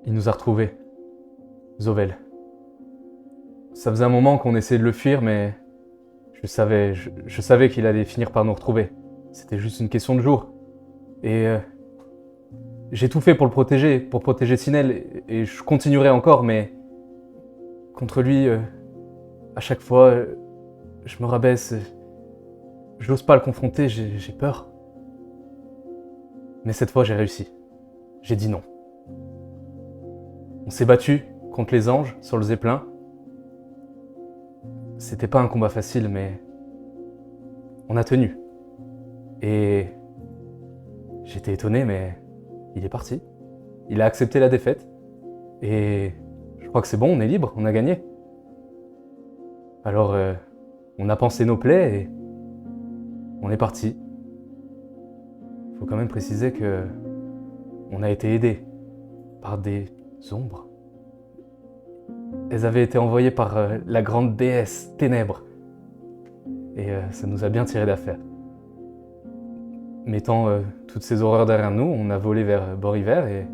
Il nous a retrouvés. Zovel. Ça faisait un moment qu'on essayait de le fuir, mais je savais qu'il allait finir par nous retrouver. C'était juste une question de jour. Et j'ai tout fait pour protéger Sinel, et je continuerai encore, mais contre lui, à chaque fois, je me rabaisse. Je n'ose pas le confronter, j'ai peur. Mais cette fois, j'ai réussi. J'ai dit non. On s'est battu contre les anges sur le Zeppelin. C'était pas un combat facile, mais on a tenu. Et j'étais étonné, mais il est parti. Il a accepté la défaite. Et je crois que c'est bon, on est libre, on a gagné. Alors, on a pansé nos plaies et on est parti. Faut quand même préciser que on a été aidés par des ombres. Elles avaient été envoyées par la grande déesse Ténèbres. Et ça nous a bien tiré d'affaire. Mettant toutes ces horreurs derrière nous, on a volé vers Bord-Hiver et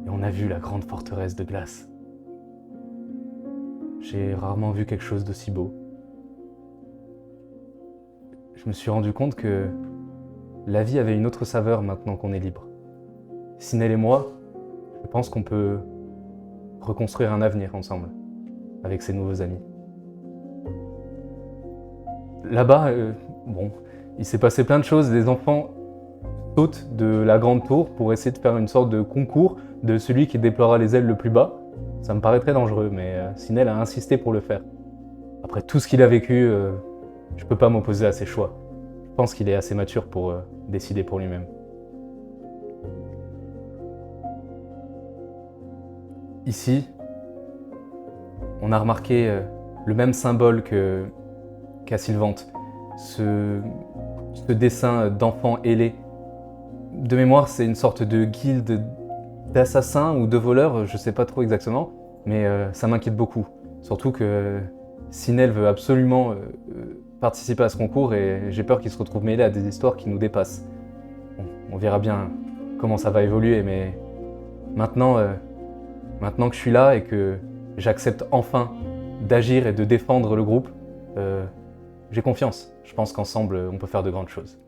on a vu la grande forteresse de glace. J'ai rarement vu quelque chose d'aussi beau. Je me suis rendu compte que la vie avait une autre saveur maintenant qu'on est libre. Sinel et moi, je pense qu'on peut reconstruire un avenir ensemble, avec ses nouveaux amis. Là-bas, bon, il s'est passé plein de choses. Des enfants sautent de la grande tour pour essayer de faire une sorte de concours de celui qui déploiera les ailes le plus bas. Ça me paraît très dangereux, mais Sinel a insisté pour le faire. Après tout ce qu'il a vécu, je peux pas m'opposer à ses choix. Je pense qu'il est assez mature pour décider pour lui-même. Ici, on a remarqué le même symbole qu'à Sylvante. Ce dessin d'enfant ailé. De mémoire, c'est une sorte de guilde d'assassins ou de voleurs, je sais pas trop exactement, mais ça m'inquiète beaucoup. Surtout que Sinel veut absolument participer à ce concours et j'ai peur qu'il se retrouve mêlé à des histoires qui nous dépassent. Bon, on verra bien comment ça va évoluer, mais maintenant, maintenant que je suis là et que j'accepte enfin d'agir et de défendre le groupe, j'ai confiance. Je pense qu'ensemble, on peut faire de grandes choses.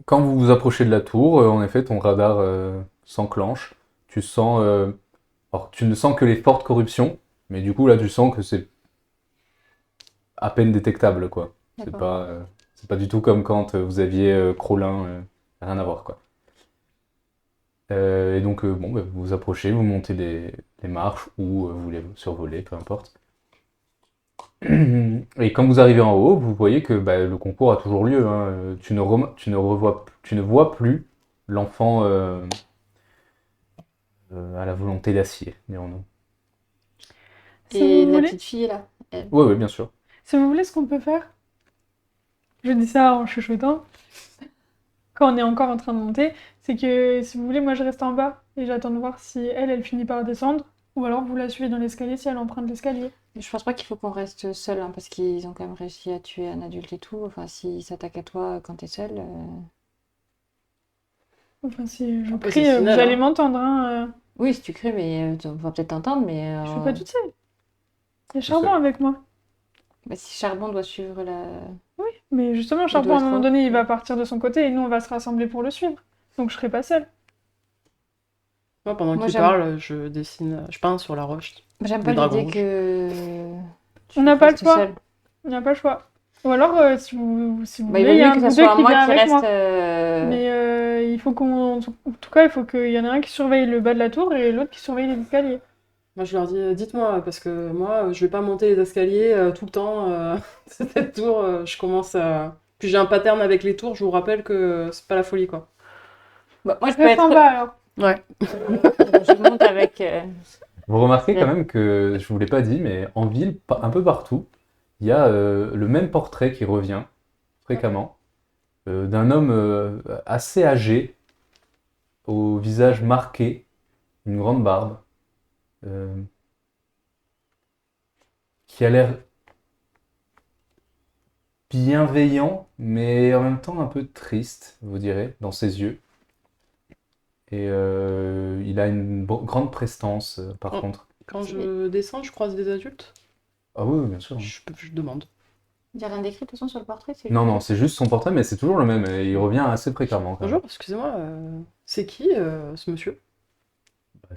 Quand vous vous approchez de la tour, en effet, ton radar s'enclenche. Tu sens, alors tu ne sens que les fortes corruptions, mais du coup là, tu sens que c'est à peine détectable, quoi. D'accord. C'est pas du tout comme quand vous aviez Crolin, rien à voir, quoi. Et donc, bon, bah, vous vous approchez, vous montez les marches ou vous les survolez, peu importe. Et quand vous arrivez en haut, vous voyez que bah, le concours a toujours lieu, hein. Tu ne vois plus l'enfant à la volonté d'acier, dirons-nous. Si Et vous la voulez, petite fille, là, elle. Oui, oui, bien sûr. si vous voulez, ce qu'on peut faire, je dis ça en chuchotant, quand on est encore en train de monter, c'est que si vous voulez, moi je reste en bas et j'attends de voir si elle finit par descendre, ou alors vous la suivez dans l'escalier si elle emprunte l'escalier. Je pense pas qu'il faut qu'on reste seul, hein, parce qu'ils ont quand même réussi à tuer un adulte et tout. Enfin, s'ils s'attaquent à toi quand t'es seul. Enfin, si je Après, crie, c'est vous Sinel, allez hein. m'entendre, hein. Oui, si tu cries, mais on va peut-être t'entendre, mais. Je suis pas toute seule. Il y a Tout Charbon seul. avec moi. Bah, si Charbon doit suivre la. Mais justement, Il Charbon, doit à un être moment où? donné, il va partir de son côté et nous, on va se rassembler pour le suivre. Donc je serai pas seule. Moi, pendant Moi, qu'il j'aime- parle, je peins sur la roche. J'aime Les pas dragons l'idée rouges. que. On n'a pas le restes choix. seule. Il n'y a pas le choix. Ou alors, si vous Bah, il voulez, il y vaut a mieux un que de ça vous deux soit qui moi vient qui avec reste. moi. Mais il faut qu'on... En tout cas, il faut qu'il y en ait un qui surveille le bas de la tour et l'autre qui surveille les escaliers. Moi, je leur dis, dites-moi, parce que moi, je vais pas monter les escaliers tout le temps. Cette tour, je commence à... Puis j'ai un pattern avec les tours, je vous rappelle que c'est pas la folie, quoi. Bah, moi, je peux Reste en être. bas alors. Ouais. Je monte avec. Vous remarquez quand Ouais. même que, je vous l'ai pas dit, mais en ville, un peu partout, il y a le même portrait qui revient fréquemment, d'un homme assez âgé, au visage marqué, une grande barbe, euh, qui a l'air bienveillant, mais en même temps un peu triste, vous direz, dans ses yeux. Et il a une grande prestance, par Oh. contre. Quand je descends, je croise des adultes. Ah oui, oui, bien sûr. Je demande. Il n'y a rien d'écrit de toute façon sur le portrait. C'est Non, juste- non, c'est juste son portrait, mais c'est toujours le même. Et il revient assez fréquemment, quand même. Bonjour, excusez-moi, c'est qui ce monsieur? Bah,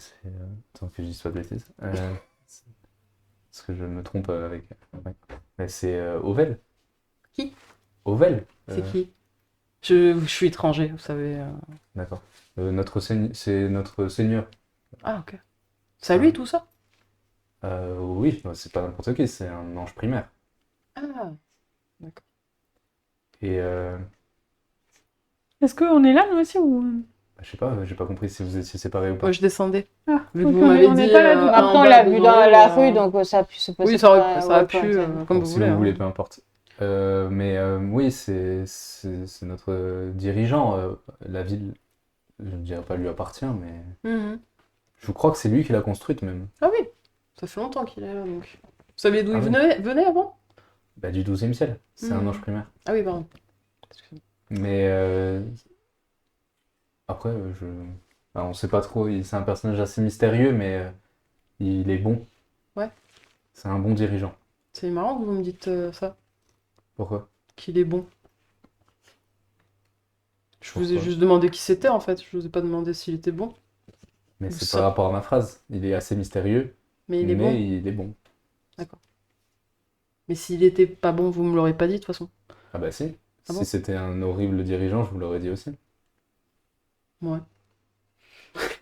attends que je dise pas de bêtises. C'est- Parce que je me trompe avec... ouais. Mais c'est Ovel. Qui? Ovel. C'est qui? Je suis étranger, vous savez. D'accord. C'est notre seigneur. Ah, ok. C'est à lui tout ça? Oui, c'est pas n'importe qui, c'est un ange primaire. Ah, Et Est-ce qu'on est là, nous aussi ou... bah, je sais pas, j'ai pas compris si vous étiez séparés ou pas. moi je descendais. Ah, Vu que ok, vous m'avez on n'est dit, pas là, du coup. Ah, Après, en on bas, l'a vu dans non, la rue, donc ça a pu se passer. Oui, ça pas- a ouais, pu, pas, comme Bon, vous si voulez. vous voulez, Hein. peu importe. Mais oui, c'est notre dirigeant. La ville, je ne dirais pas lui appartient, mais Mhm. je crois que c'est lui qui l'a construite même. Ah oui, ça fait longtemps qu'il est là, donc. Vous saviez d'où Ah il oui. venait avant? Bah, du 12e ciel. C'est un Mhm. ange primaire. Ah oui, pardon. Excusez-moi. Mais après, enfin, on sait pas trop. C'est un personnage assez mystérieux, mais il est bon. Ouais. C'est un bon dirigeant. C'est marrant que vous me dites ça, Pourquoi? qu'il est bon. Je vous ai Pourquoi juste demandé qui c'était en fait, je vous ai pas demandé s'il était bon. Mais c'est Ça- par rapport à ma phrase. Il est assez mystérieux, Mais il est mais bon. il est bon. Mais s'il était pas bon, vous me l'aurez pas dit de toute façon. Ah bah si. Ah bon Si c'était un horrible dirigeant, je vous l'aurais dit aussi. Ouais.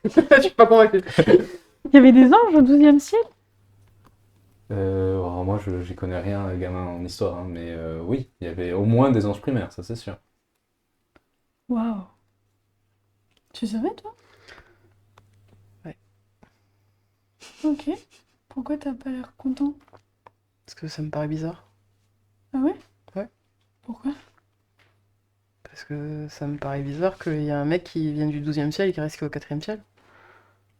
Je suis pas convaincue. Il y avait des anges au 12e ciel? Alors moi, j'y connais rien, gamin, en histoire, hein, mais oui, il y avait au moins des anges primaires, ça c'est sûr. Waouh. Tu savais, toi? Ouais. Ok. Pourquoi t'as pas l'air content? Parce que ça me paraît bizarre. Ah ouais? Ouais. Pourquoi? Parce que ça me paraît bizarre qu'il y a un mec qui vient du 12e ciel et qui reste qu'au 4e ciel.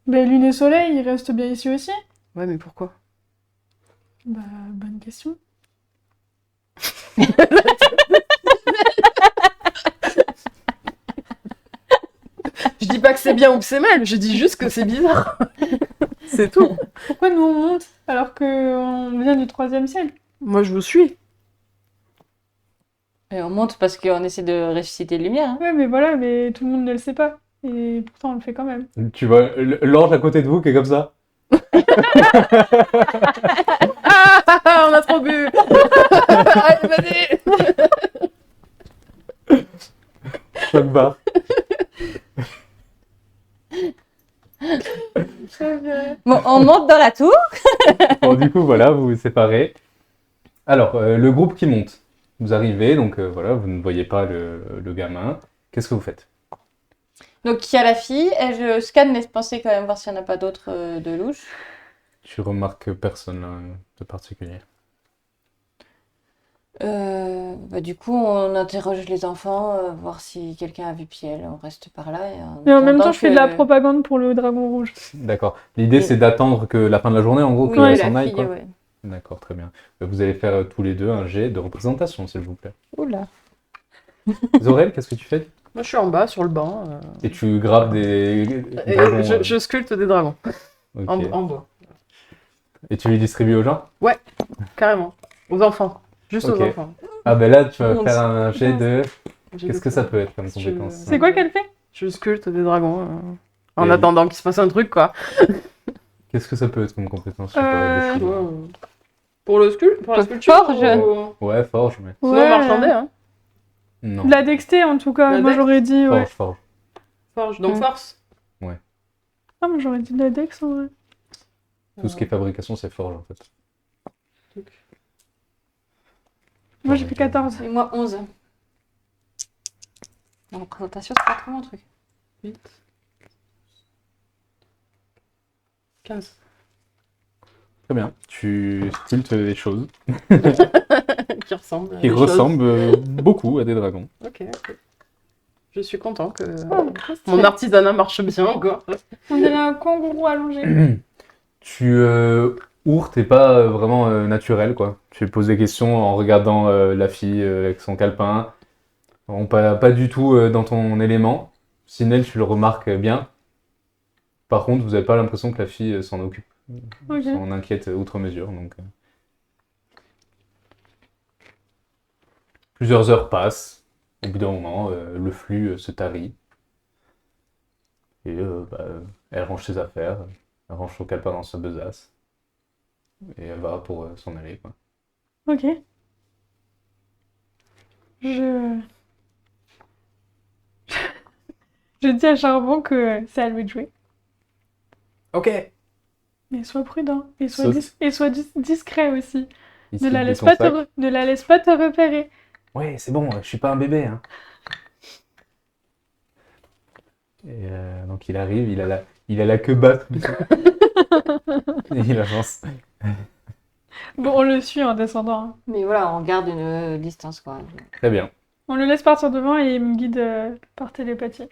Ben, Lune et Soleil, ils restent bien ici aussi? Ouais, mais pourquoi? Bah, bonne question. Je dis pas que c'est bien ou que c'est mal, je dis juste que c'est bizarre. C'est tout. Pourquoi nous on monte alors qu'on vient du 3e ciel? Moi, je vous suis. Et on monte parce qu'on essaie de ressusciter les lumières. Hein. Ouais, mais voilà, mais tout le monde ne le sait pas. Et pourtant, on le fait quand même. Tu vois l'ange à côté de vous qui est comme ça? On a trop bu. Allez, vas-y. Choc barre. Bon, on monte dans la tour. Bon, du coup, voilà, vous vous séparez. Alors, le groupe qui monte. Vous arrivez, donc voilà, vous ne voyez pas le gamin. Qu'est-ce que vous faites? Donc il y a la fille, et je scanne les pensées quand même, voir s'il n'y en a pas d'autres de louche. Tu remarques personne là, de particulier. Bah, du coup, on interroge les enfants, voir si quelqu'un a vu Piel. On reste par là. Et en même attendant temps, je fais de la que- propagande pour le dragon rouge. D'accord. L'idée, c'est d'attendre que la fin de la journée, en gros, Oui, qu'elle la s'en aille, fille, quoi. ouais. D'accord, très bien. Vous allez faire tous les deux un jet de représentation, s'il vous plaît. Oula. Zorel, qu'est-ce que tu fais? Moi, je suis en bas, sur le banc. Et tu graves des Et dragons, je sculpte des dragons. ok. En bois. Et tu les distribues aux gens? Carrément. Aux enfants. Juste Ok. aux enfants. Ah ben là, tu vas Onze. faire un jet de... J'ai Qu'est-ce des- que ça peut être comme Je- compétence? C'est quoi qu'elle fait? Je sculpte des dragons en Et- attendant qu'il se passe un truc, quoi. Qu'est-ce que ça peut être comme compétence? Je sais pas, décide. Pour la sculpture Forge. Ouais, forge, mais. Sinon, Ouais. marchander, hein. Non. De la dexté, en tout cas. La Moi, dex j'aurais dit, ouais. Forge, forge. Forge, donc Mm. force. Ah, moi, j'aurais dit de la dex, en vrai. Tout ce qui est fabrication, c'est forge en fait. Moi, j'ai fait 14. Et moi, 11. La représentation, c'est pas trop mon truc. 8. 15. Très bien. Tu sculptes des choses Qui ressemble. à qui des choses. ressemblent beaucoup à des dragons. Ok. Je suis content que Oh, mon artisanat marche bien encore. on dirait un kangourou allongé. Tu ours, t'es pas vraiment naturel quoi. Tu poses des questions en regardant la fille avec son calepin. Bon, pas du tout dans ton élément. Sinel, tu le remarques bien. Par contre, vous n'avez pas l'impression que la fille s'en occupe. Ok. S'en inquiète outre mesure. Donc, plusieurs heures passent. Au bout d'un moment, le flux se tarit. Et elle range ses affaires. Elle range son calepin dans sa besace. Et elle va pour s'en aller, quoi. Ok. Je... Je dis à Charbon que c'est à lui de jouer. Ok. Mais sois prudent. Et sois, Sauf- discret aussi. Il Ne se la, de laisse ton pas sac. ne la laisse pas te repérer. Ouais, c'est bon, je suis pas un bébé, hein. Et donc il arrive, il a la queue basse. Et il avance. Bon, on le suit en descendant, hein. Mais voilà, on garde une distance, quoi. Très bien. On le laisse partir devant et il me guide par télépathie.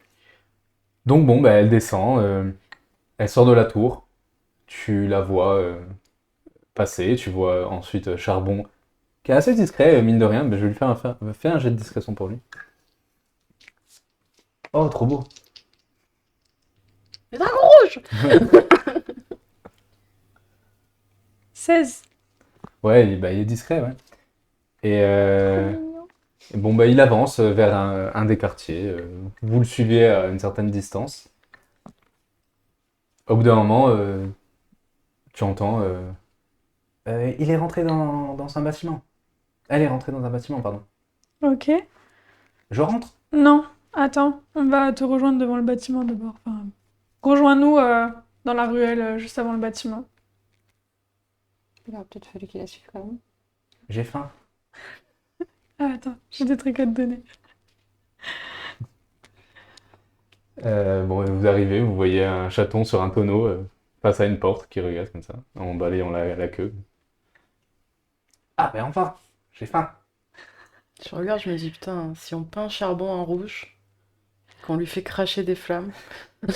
Donc bon, bah, elle descend, elle sort de la tour. Tu la vois passer, tu vois ensuite Charbon, qui est assez discret, mine de rien. Mais je vais lui faire un jet de discrétion pour lui. Oh, trop beau. Les dragons rouges. 16. Ouais, il est discret, ouais. Et bon, bah, il avance vers un des quartiers. Vous le suivez à une certaine distance. Au bout d'un moment, tu entends il est rentré dans un bâtiment. Elle est rentrée dans un bâtiment, pardon. Ok. Je rentre? Non, attends, on va te rejoindre devant le bâtiment d'abord. Enfin, rejoins-nous dans la ruelle juste avant le bâtiment. Il aurait peut-être fallu qu'il la suive quand même. J'ai faim. Ah, attends, j'ai des trucs à te donner. Bon, vous arrivez, vous voyez un chaton sur un tonneau face à une porte qui regarde comme ça, en balayant la queue. Ah, ben enfin, j'ai faim. Je regarde, je me dis, putain, si on peint Charbon en rouge, qu'on lui fait cracher des flammes.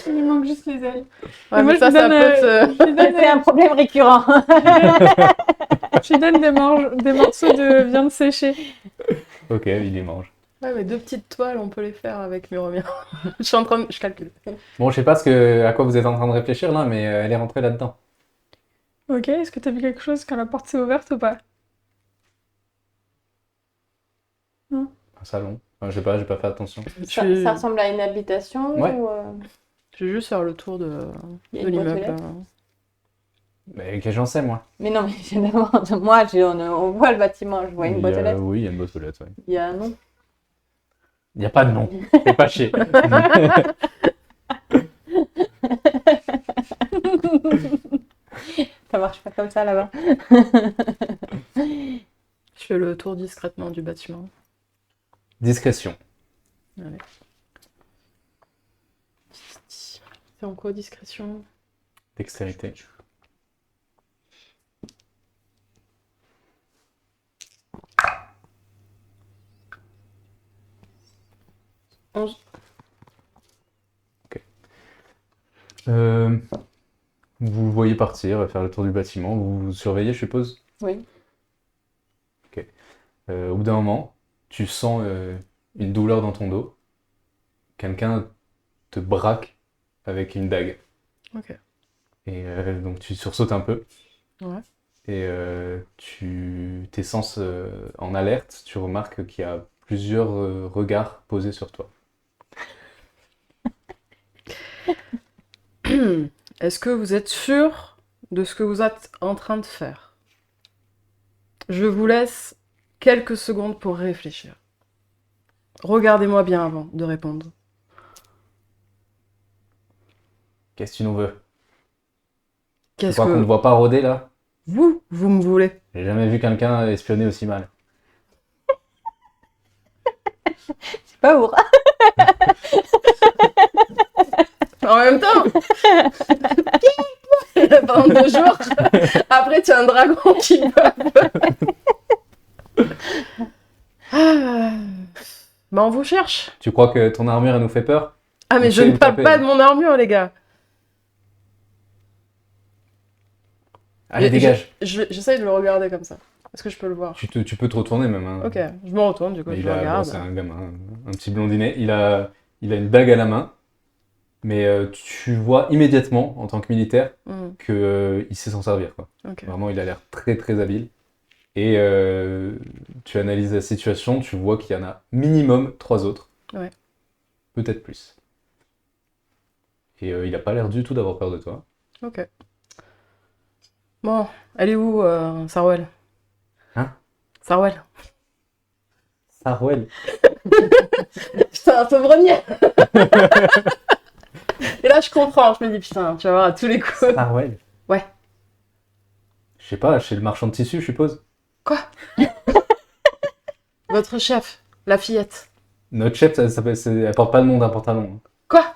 Il lui manque juste les ailes. Ouais, Et moi, mais je ça, lui ça donne, peut se... je lui donne, C'est un problème récurrent. je lui donne des morceaux de viande séchée. Ok, il les mange. Ouais, mais 2 petites toiles, on peut les faire avec Muromir. Je suis en train de... Je calcule. Bon, je sais pas à quoi vous êtes en train de réfléchir là, mais elle est rentrée là-dedans. Ok, est-ce que t'as vu quelque chose quand la porte s'est ouverte ou pas? Un salon. Enfin, je sais pas, j'ai pas fait attention. Ça ressemble à une habitation Ouais. ou Je vais juste faire le tour de il y a une boîte aux l'immeuble. lettres Mais qu'est-ce que j'en sais, moi? Mais non, mais je demande. Moi, on voit le bâtiment, je vois une boîte aux lettres. Oui, il y a une boîte aux lettres, ouais. Il y a un nom. Il n'y a pas de nom. C'est pas chier. Ça marche pas comme ça là-bas. Je fais le tour discrètement du bâtiment. Discrétion. Allez. C'est en quoi, discrétion? Dextérité. Vous le voyez partir, faire le tour du bâtiment. Vous surveillez, je suppose? Oui. Au bout d'un moment, tu sens une douleur dans ton dos. Quelqu'un te braque avec une dague. Ok. Et donc tu sursautes un peu. Ouais. Et tes sens en alerte, tu remarques qu'il y a plusieurs regards posés sur toi. Est-ce que vous êtes sûr de ce que vous êtes en train de faire? Je vous laisse quelques secondes pour réfléchir. Regardez-moi bien avant de répondre. Qu'est-ce que tu nous veux? Tu Qu'est-ce crois qu'on ne que voit pas rôder là? vous me voulez? J'ai jamais vu quelqu'un espionner aussi mal. C'est pas ouvre. En même temps, pendant 2 jours, après tu as un dragon qui meurt. Bah on vous cherche. Tu crois que ton armure elle nous fait peur? Ah mais On je sait ne où parle taper. pas de mon armure les gars. Allez, Je- dégage. J'essaye de le regarder comme ça. Est-ce que je peux le voir? Tu peux te retourner même. Hein. Ok, je me retourne du coup, Mais je il le a, bon, regarde. c'est un gamin, un petit blondinet. Il a une bague à la main, mais tu vois immédiatement, en tant que militaire, Hmm, qu'il sait s'en servir, quoi. ok. Vraiment, il a l'air très très habile. Et tu analyses la situation, tu vois qu'il y en a minimum 3 autres. Ouais. Peut-être plus. Et il a pas l'air du tout d'avoir peur de toi. Ok. Bon, elle est où, Sarwell? Hein? Sarwell. Sarwell. Putain, un sauvrenier. Et là, je comprends, je me dis, putain, tu vas voir à tous les coups. Sarwell. Ouais. Je sais pas, chez le marchand de tissus, je suppose. Quoi? Votre chef, la fillette. Notre chef, elle porte pas le nom d'un pantalon. Quoi?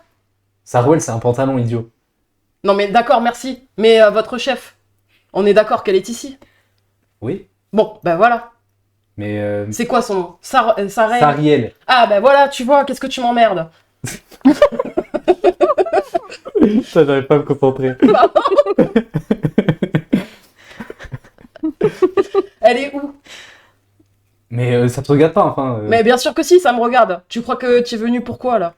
Sarwell, c'est un pantalon, idiot. Non mais d'accord, merci. Mais votre chef, on est d'accord qu'elle est ici? Oui, Bon, ben voilà. mais C'est quoi son nom? Sarel. Sariel. Ah ben voilà, tu vois, qu'est-ce que tu m'emmerdes? Ça, j'arrive pas à me concentrer. Elle est où? Mais ça te regarde pas, enfin. Mais bien sûr que si, ça me regarde. Tu crois que tu es venu pourquoi là?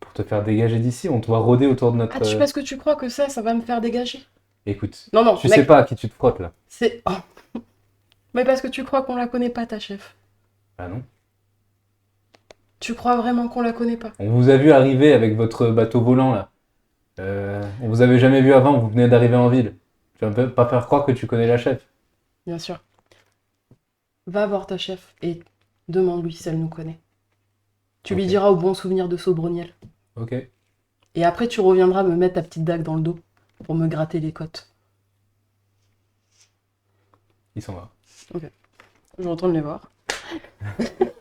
Pour te faire dégager d'ici, on doit rôder autour de notre. Ah, tu penses que tu crois que ça va me faire dégager? Écoute, Non, non, tu mec, sais pas à qui tu te frottes là. c'est... Oh. Mais parce que tu crois qu'on la connaît pas, ta chef. Ah non. Tu crois vraiment qu'on la connaît pas? On vous a vu arriver avec votre bateau volant là. On vous avait jamais vu avant, vous venez d'arriver en ville. Tu vas pas faire croire que tu connais la chef. Bien sûr. Va voir ta chef et demande-lui si elle nous connaît. Tu lui Ok. diras au bon souvenir de Saubroniel. Ok. Et après, tu reviendras me mettre ta petite dague dans le dos pour me gratter les côtes. Il s'en va. Je retourne les voir.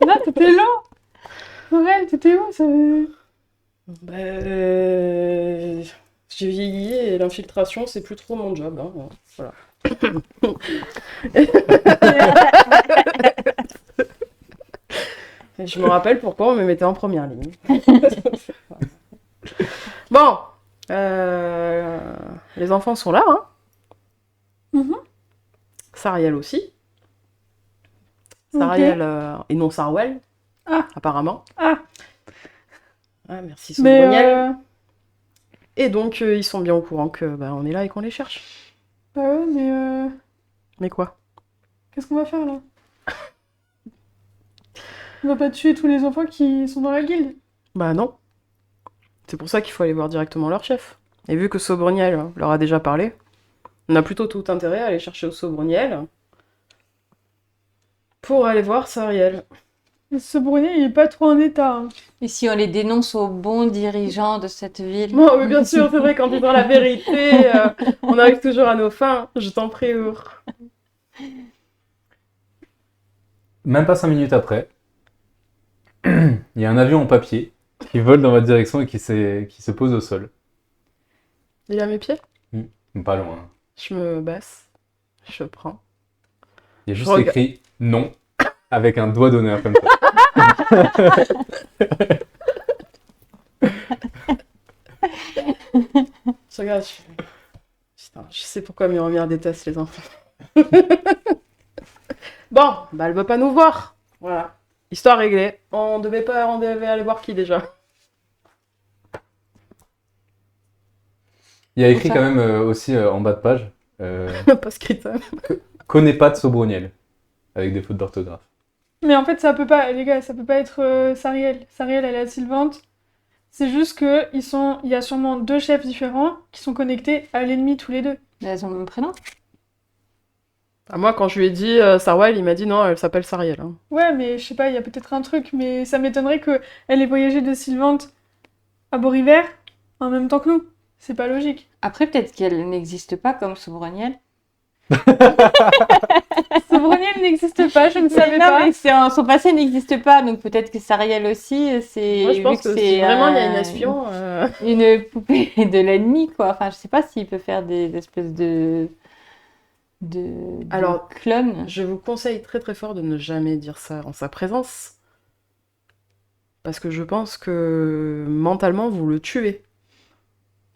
Là, t'étais là. Aurel, t'étais où ça... J'ai vieilli et l'infiltration, c'est plus trop mon job. Hein. Voilà. Et je me rappelle pourquoi on me mettait en première ligne. Bon, les enfants sont là, hein. Mhm. Sariel aussi. Ok. Sariel et non Sarwell, Ah. apparemment. Ah. Ah, merci Mais Saubroniel. Et donc, ils sont bien au courant que on est là et qu'on les cherche. bah ouais, mais Mais quoi? qu'est-ce qu'on va faire là? On va pas tuer tous les enfants qui sont dans la guilde. Bah non. C'est pour ça qu'il faut aller voir directement leur chef. Et vu que Saubroniel leur a déjà parlé, on a plutôt tout intérêt à aller chercher au Saubroniel pour aller voir Sariel. Ce Brunei, il est pas trop en état. Hein. Et si on les dénonce aux bons dirigeants de cette ville? Bon, mais bien sûr, c'est vrai qu'en disant la vérité, on arrive toujours à nos fins. Je t'en prie, Our. Même pas 5 minutes après, il y a un avion en papier qui vole dans votre direction et qui se pose au sol. Il est à mes pieds. Pas loin. Je me baisse. Je prends. Il y a juste regarde. écrit non avec un doigt d'honneur comme ça. Je regarde. Putain, je sais pourquoi Muromir déteste les enfants. Bon, elle veut pas nous voir. Voilà. Histoire réglée. On devait aller voir qui déjà? Il y a écrit Ça. quand même aussi en bas de page Post-scriptum. connais pas de Saubroniel avec des fautes d'orthographe. Mais en fait, ça peut pas, les gars, ça peut pas être Sariel. Sariel, elle est à Sylvante. C'est juste que il y a sûrement 2 chefs différents qui sont connectés à l'ennemi tous les deux. Mais elles ont le même prénom. Ah, moi, quand je lui ai dit Sarwell, il m'a dit non, elle s'appelle Sariel. Hein. Ouais, mais je sais pas, il y a peut-être un truc, mais ça m'étonnerait que elle ait voyagé de Sylvante à Boriver en même temps que nous. C'est pas logique. Après, peut-être qu'elle n'existe pas comme Sobroniel. Sobroniel n'existe pas, je ne savais Non, pas. mais son passé n'existe pas, donc peut-être que Sariel aussi, c'est. Moi, je vu pense que si vraiment il y a une espion. Une poupée de l'ennemi, quoi. Enfin, je sais pas s'il peut faire des espèces de Alors, clones. Je vous conseille très très fort de ne jamais dire ça en sa présence. Parce que je pense que mentalement, vous le tuez.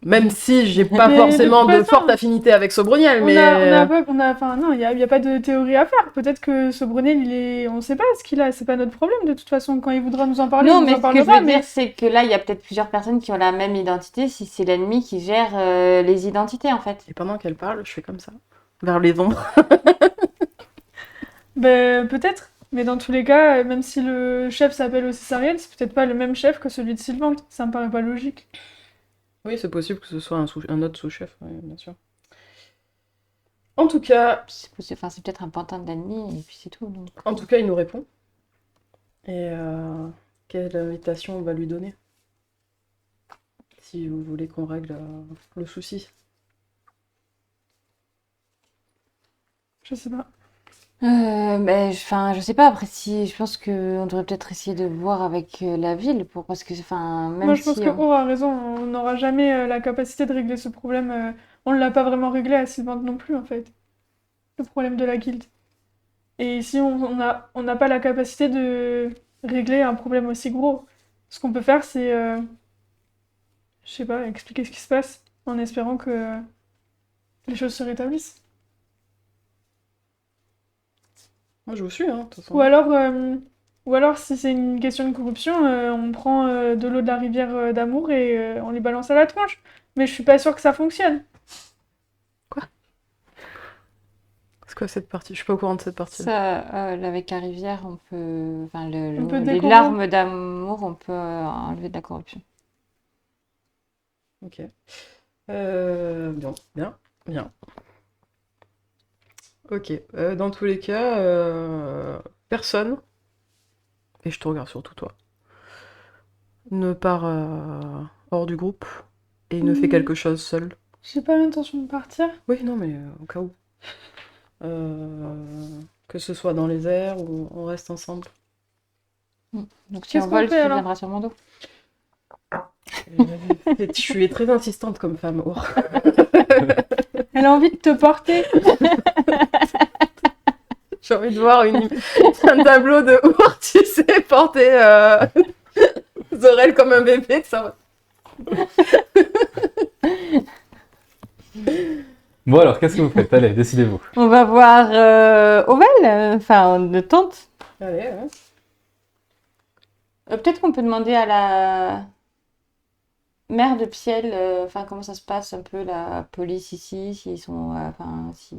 Même si j'ai pas Mais forcément de de toute façon, forte affinité avec Sobroniel, mais. Enfin, non, il y a pas de théorie à faire. Peut-être que Sobroniel, on sait pas ce qu'il a, c'est pas notre problème de toute façon. Quand il voudra nous en parler, Non, il nous mais en ce que je parlera. veux dire, c'est que là, il y a peut-être plusieurs personnes qui ont la même identité si c'est l'ennemi qui gère les identités, en fait. Et pendant qu'elle parle, je fais comme ça. Vers les ombres. Ben, peut-être. Mais dans tous les cas, même si le chef s'appelle aussi Sariel, c'est peut-être pas le même chef que celui de Sylvante. Ça me paraît pas logique. Oui, c'est possible que ce soit un autre sous-chef, ouais, bien sûr. En tout cas, Enfin, c'est peut-être un pantin de l'ennemi, et puis c'est tout. Donc. il nous répond. Et quelle invitation on va lui donner? Si vous voulez qu'on règle le souci. Je sais pas. Enfin, je sais pas. Après, je pense qu'on devrait peut-être essayer de voir avec la ville, parce que, enfin, même Moi, je pense si. que Aure a raison. On n'aura jamais la capacité de régler ce problème. On ne l'a pas vraiment réglé à Sylvante non plus, en fait. Le problème de la guilde. Et ici, on n'a pas la capacité de régler un problème aussi gros. Ce qu'on peut faire, c'est, je sais pas, expliquer ce qui se passe en espérant que les choses se rétablissent. Moi, je vous suis, hein, de toute façon. Ou alors, si c'est une question de corruption, on prend de l'eau de la rivière d'Amour et on les balance à la tronche. Mais je suis pas sûre que ça fonctionne. C'est quoi cette partie? Je suis pas au courant de cette partie. Ça, avec la rivière, on peut. Enfin, On peut les décorrompre. larmes d'amour, on peut enlever de la corruption. Ok. Bien. Ok. Dans tous les cas, personne, et je te regarde surtout toi, ne part hors du groupe et ne fait quelque chose seul. J'ai pas l'intention de partir. Oui, non, mais au cas où. Que ce soit dans les airs ou on reste ensemble. Donc, si Qu'est-ce on qu'on vole, fait, tu alors viendras sur mon dos. Je suis très insistante comme femme. Oh. Elle a envie de te porter. J'ai envie de voir un tableau de Our, tu sais, porter Zorel comme un bébé, ça va. Bon alors, qu'est-ce que vous faites? Allez, décidez-vous. On va voir Ovel, enfin, de tante. Allez, ouais. Peut-être qu'on peut demander à la mère de Piel, enfin, comment ça se passe un peu la police ici, s'ils sont, enfin, si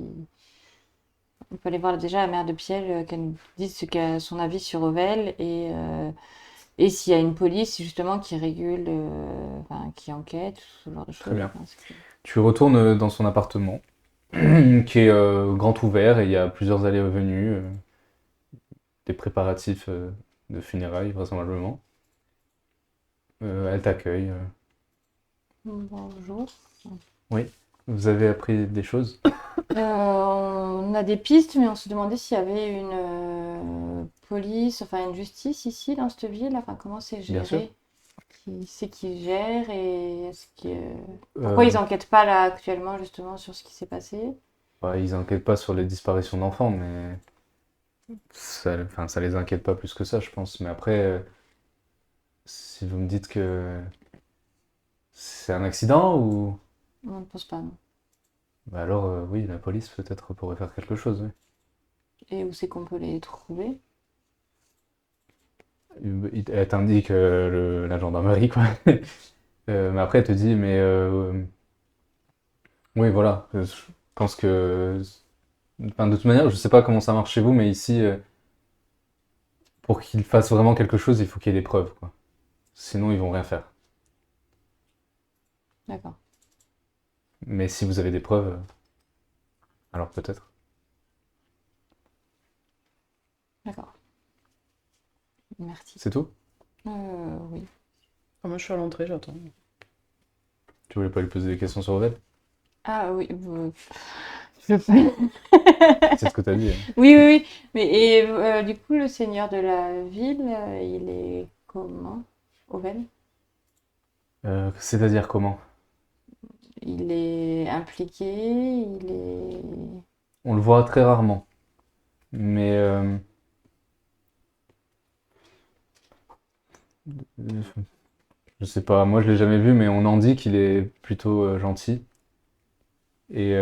on peut aller voir déjà la mère de Piel, qu'elle nous dise son avis sur Ovel et s'il y a une police justement qui régule, enfin, qui enquête, ce genre de choses. Très bien. Enfin, Tu retournes dans son appartement, qui est grand ouvert et il y a plusieurs allées et venues, des préparatifs de funérailles vraisemblablement. Elle t'accueille. Bonjour. Vous avez appris des choses? On a des pistes, mais on se demandait s'il y avait une police, enfin une justice ici dans cette ville. Enfin, comment c'est Bien sûr. géré? Qui c'est qui gère et pourquoi ils enquêtent pas là actuellement justement sur ce qui s'est passé? Ouais, ils enquêtent pas sur les disparitions d'enfants, mais ça les inquiète pas plus que ça, je pense. Mais après, si vous me dites que c'est un accident ou... On ne pense pas, non. Bah alors, oui, la police peut-être pourrait faire quelque chose, oui. Et où c'est qu'on peut les trouver? Elle t'indique la gendarmerie, quoi. Mais après, elle te dit, mais... oui, voilà. Je pense que... Enfin, de toute manière, je sais pas comment ça marche chez vous, mais ici, pour qu'ils fassent vraiment quelque chose, il faut qu'il y ait des preuves, quoi. Sinon, ils vont rien faire. D'accord. Mais si vous avez des preuves, alors peut-être. D'accord. Merci. C'est tout? Oui. Ah, moi, je suis à l'entrée, j'attends. Tu voulais pas lui poser des questions sur Ovel? Ah oui, je peux. C'est ce que t'as dit. Hein. Oui, oui, oui. Mais du coup, le seigneur de la ville, il est comment? Owen? C'est-à-dire comment? Il est impliqué, il est... On le voit très rarement. Mais je sais pas, moi je l'ai jamais vu, mais on en dit qu'il est plutôt gentil. Et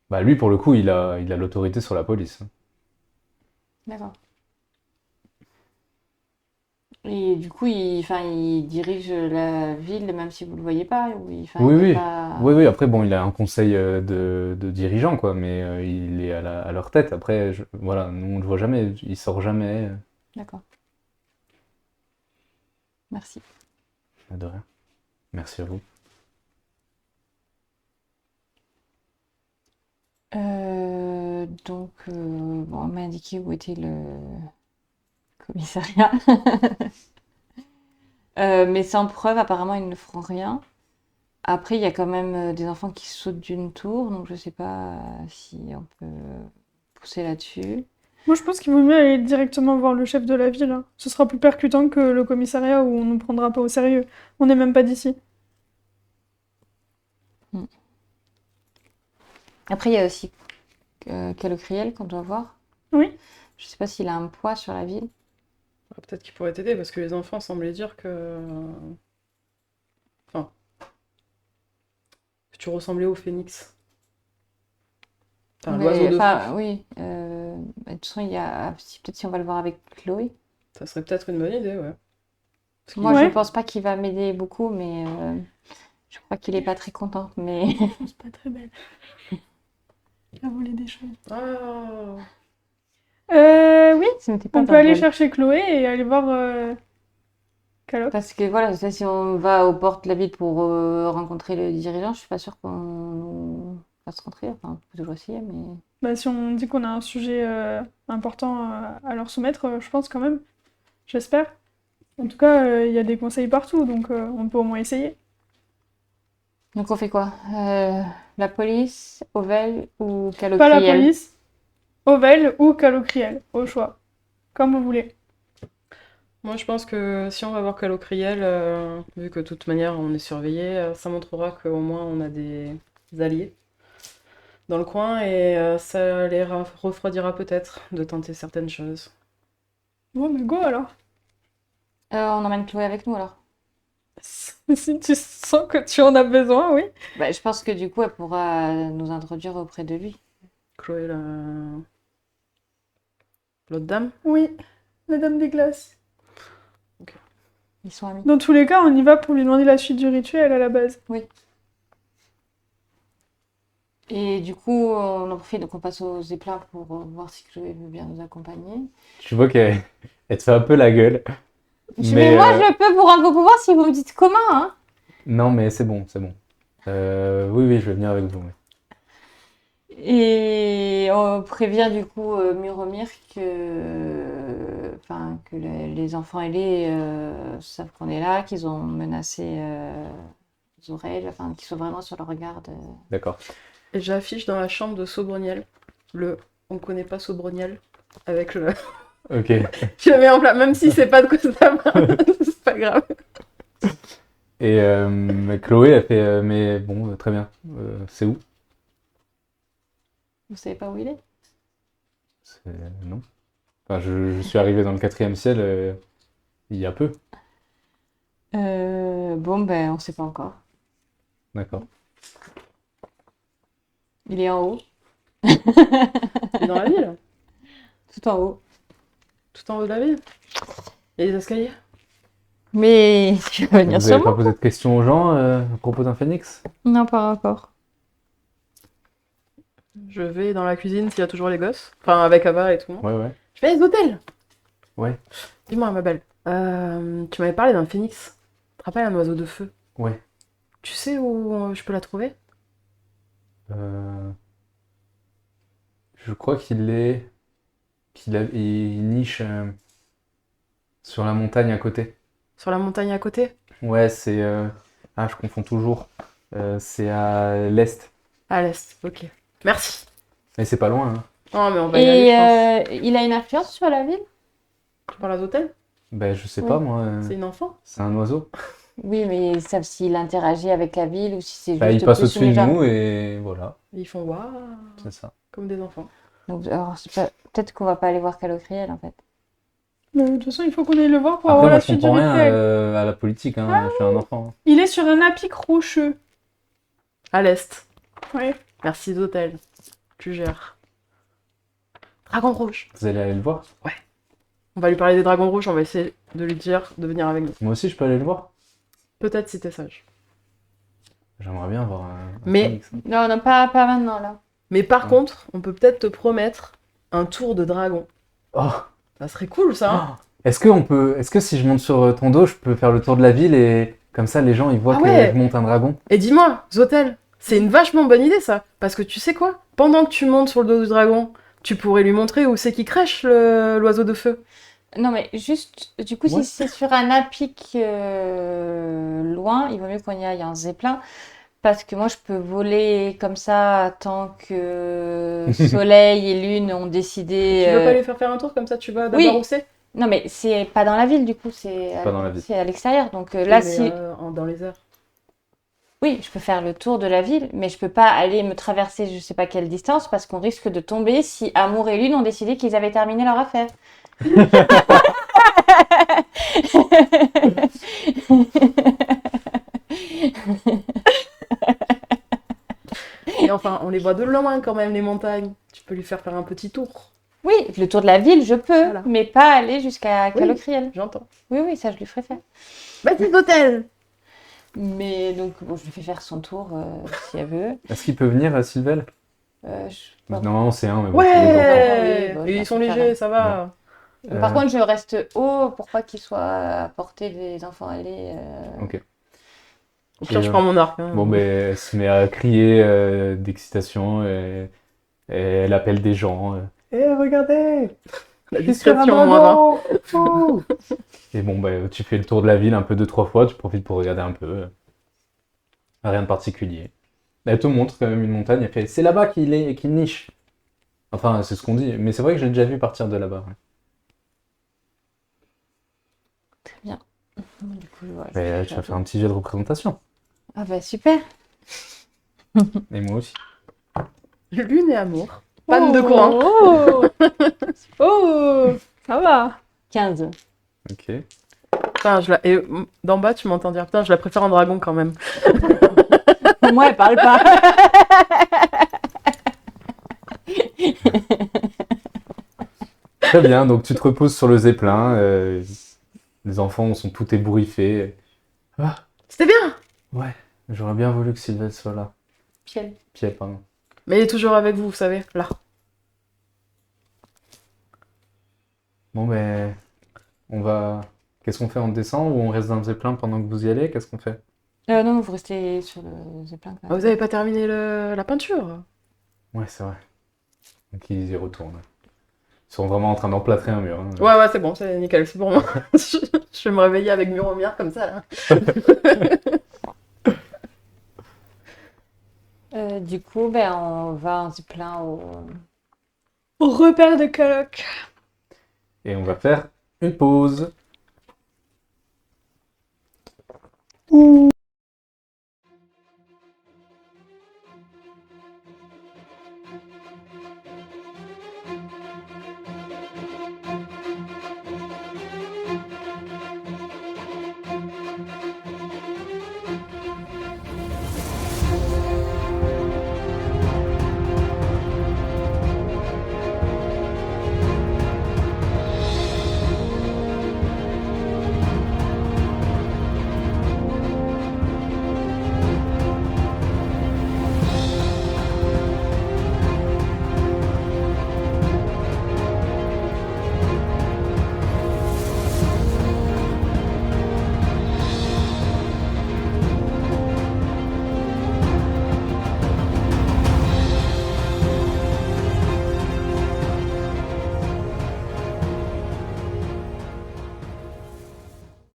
bah lui, pour le coup, il a l'autorité sur la police. Hein. D'accord. Et du coup, il dirige la ville, même si vous le voyez pas, ou Oui, il est oui. pas... Oui, oui, après, bon, il a un conseil de dirigeants, quoi, mais il est à leur tête. Après, voilà, nous, on le voit jamais, il sort jamais. D'accord. Merci. De rien. Merci à vous. Bon, on m'a indiqué où était le commissariat. Mais sans preuve, apparemment, ils ne feront rien. Après, il y a quand même des enfants qui sautent d'une tour, donc je sais pas si on peut pousser là-dessus. Moi, je pense qu'il vaut mieux aller directement voir le chef de la ville. Hein. Ce sera plus percutant que le commissariat où on nous prendra pas au sérieux. On n'est même pas d'ici. Après, il y a aussi Calocriel qu'on doit voir. Oui. Je sais pas s'il a un poids sur la ville. Ah, peut-être qu'il pourrait t'aider, parce que les enfants semblaient dire Enfin, que tu ressemblais au phénix. Enfin, l'oiseau de feu. Oui. De toute façon, peut-être si on va le voir avec Chloé. Ça serait peut-être une bonne idée, ouais. Parce qu'il- Moi, Ouais. je pense pas qu'il va m'aider beaucoup, mais je crois qu'il est pas très content. Mais C'est pas très belle. Elle a volé des choses. Ah, Oui. ce n'était pas On un peut aller vol. chercher Chloé et aller voir Caloc. Parce que voilà, ça, si on va aux portes de la ville pour rencontrer le dirigeant, je suis pas sûre qu'on fasse rentrer. Enfin, on peut toujours essayer, mais... Bah, si on dit qu'on a un sujet important à leur soumettre, je pense quand même. J'espère. En tout cas, il y a des conseils partout, donc on peut au moins essayer. Donc on fait quoi? La police, Ovel ou Pas la Calocriel? police, Ovel ou Calocriel, au choix. Comme vous voulez. moi, je pense que si on va voir Calocriel, vu que de toute manière on est surveillé, ça montrera qu'au moins on a des alliés dans le coin et ça les refroidira peut-être de tenter certaines choses. Bon, mais go alors. On emmène Chloé avec nous alors. Si tu sens que tu en as besoin, oui. Bah, je pense que du coup, elle pourra nous introduire auprès de lui. Chloé, l'autre dame? Oui, la dame des glaces. Ils sont amis. Dans tous les cas, on y va pour lui demander la suite du rituel à la base. Et du coup, on en profite, donc on passe aux éplats pour voir si Chloé veut bien nous accompagner. Tu vois qu'elle te fait un peu la gueule. Mais moi, je peux pour un vos pouvoirs si vous me dites comment, hein. Non, mais c'est bon, c'est bon. Oui, oui, je vais venir avec vous. Oui. Et on prévient du coup Muromir que les enfants ailés savent qu'on est là, qu'ils ont menacé Zorel, enfin qu'ils sont vraiment sur le regard de... D'accord. Et j'affiche dans la chambre de Sobroniel on connaît pas Sobroniel avec le. Ok. Je le mets en place, même si c'est pas de quoi ça parle, c'est pas grave. Et Chloé, elle fait mais bon, très bien. C'est où? Vous savez pas où il est? Non. Enfin, je suis arrivé dans le 4e ciel il y a peu. Bon, ben on sait pas encore. D'accord. Il est en haut, Il est dans la ville, tout en haut. tout en haut de la ville. Il y a des escaliers. Mais tu vas venir Vous sur n'avez pas moi? posé de questions aux gens à propos d'un phénix? Non, pas encore. Je vais dans la cuisine s'il y a toujours les gosses. Enfin, avec Ava et tout. Ouais, ouais. Je vais les hôtels. Ouais. Dis-moi, ma belle, tu m'avais parlé d'un phénix te rappelles un oiseau de feu? Ouais. Tu sais où je peux la trouver? Je crois il niche sur la montagne à côté. Sur la montagne à côté? Ouais, c'est... Ah, je confonds toujours. C'est à l'est. À l'est, ok. Merci. Mais c'est pas loin, hein. Oh, mais on va y aller, je pense. Et il a une influence sur la ville? Tu parles à Zotel? Ben, je sais Oui. pas, moi. C'est une enfant? C'est un oiseau. Oui, mais sauf s'il interagit avec la ville ou si c'est Bah, juste il passe plus au-dessus de une genre. nous et voilà, Et ils font waouh, c'est ça. comme des enfants. Donc, alors, peut-être qu'on va pas aller voir Calocriel en fait. Mais de toute façon, il faut qu'on aille le voir pour Après, avoir moi, la je suite du comprends rien rituel. à la politique, hein. Je suis un enfant. Il est sur un apic rocheux. À l'est. Ouais. Merci Zotel. Tu gères. Dragon rouge. Vous allez aller le voir? On va lui parler des dragons rouges, on va essayer de lui dire de venir avec nous. Moi aussi, je peux aller le voir? Peut-être si t'es sage. J'aimerais bien voir un Mais- phénix. Non, non, pas maintenant là. Mais par Ouais. contre, on peut peut-être te promettre un tour de dragon. Oh! Ça serait cool ça, hein? Est-ce que si je monte sur ton dos, je peux faire le tour de la ville et comme ça, les gens, ils voient Ah que ouais. je monte un dragon? Et dis-moi, Zotel, c'est une vachement bonne idée ça. Parce que tu sais quoi? Pendant que tu montes sur le dos du dragon, tu pourrais lui montrer où c'est qui crèche l'oiseau de feu. Non, mais juste, du coup, Ouais. si c'est sur un apic loin, il vaut mieux qu'on y aille en zeppelin. Parce que moi, je peux voler comme ça tant que Soleil et Lune ont décidé. Tu veux pas lui faire un tour comme ça, tu vas Oui. d'abord où c'est? Non, mais c'est pas dans la ville, du coup, c'est Pas dans la ville. c'est à l'extérieur. Donc là, si. Dans les airs. Oui, je peux faire le tour de la ville, mais je peux pas aller me traverser je sais pas quelle distance parce qu'on risque de tomber si Amour et Lune ont décidé qu'ils avaient terminé leur affaire. Et enfin, on les voit de loin quand même, les montagnes. Tu peux lui faire un petit tour. Oui, le tour de la ville, je peux, Voilà. mais pas aller jusqu'à Oui. Calocriel. J'entends. Oui, oui, ça, je lui ferai faire. Vas-y, Zotel! Mais donc, bon, je lui fais faire son tour si elle veut. Est-ce qu'il peut venir, Sylvel? Bon. Normalement, c'est un, mais bon, c'est des enfants. Ouais! Oui, bon, Et ça ils sont peut légers, faire. ça va. Par Euh, contre, je reste haut pour pas qu'il soit à portée des enfants ailés. Ok. Au pire, Et, je prends mon arc. Hein. Bon, ben, elle se met à crier d'excitation et elle appelle des gens. Regardez! La discrétion, moi, va. Et bon, ben, tu fais le tour de la ville un peu 2-3 fois, tu profites pour regarder un peu. Rien de particulier. Elle te montre quand même une montagne, elle fait c'est là-bas qu'il niche. Enfin, c'est ce qu'on dit, mais c'est vrai que j'ai déjà vu partir de là-bas. Ouais. Du coup, voilà, Mais tu vas faire un petit jet de représentation. Ah bah super. Et moi aussi. Lune et amour. Panne de courant. Oh, oh, ça va. 15. Ok. Putain, et d'en bas, tu m'entends dire, putain, je la préfère en dragon quand même. Moi, elle parle pas. Très bien, donc tu te reposes sur le zeppelin. Les enfants sont tout ébouriffés. Ah, C'était bien! ouais, j'aurais bien voulu que Sylvette soit là. Piel. Pierre, pardon. Mais il est toujours avec vous, vous savez, là. Bon, ben, on va. Qu'est-ce qu'on fait? On descend ou on reste dans le zeppelin pendant que vous y allez? Qu'est-ce qu'on fait? Non, vous restez sur le zeppelin quand Ah, même. vous avez pas terminé la peinture? Ouais, c'est vrai. Donc ils y retournent. Ils sont vraiment en train d'emplâtrer un mur. Hein. Ouais, c'est bon, c'est nickel, c'est pour moi. Je vais me réveiller avec Muromir comme ça, là. Du coup, ben, on va en zeppelin Au repère de coloc. Et on va faire une pause.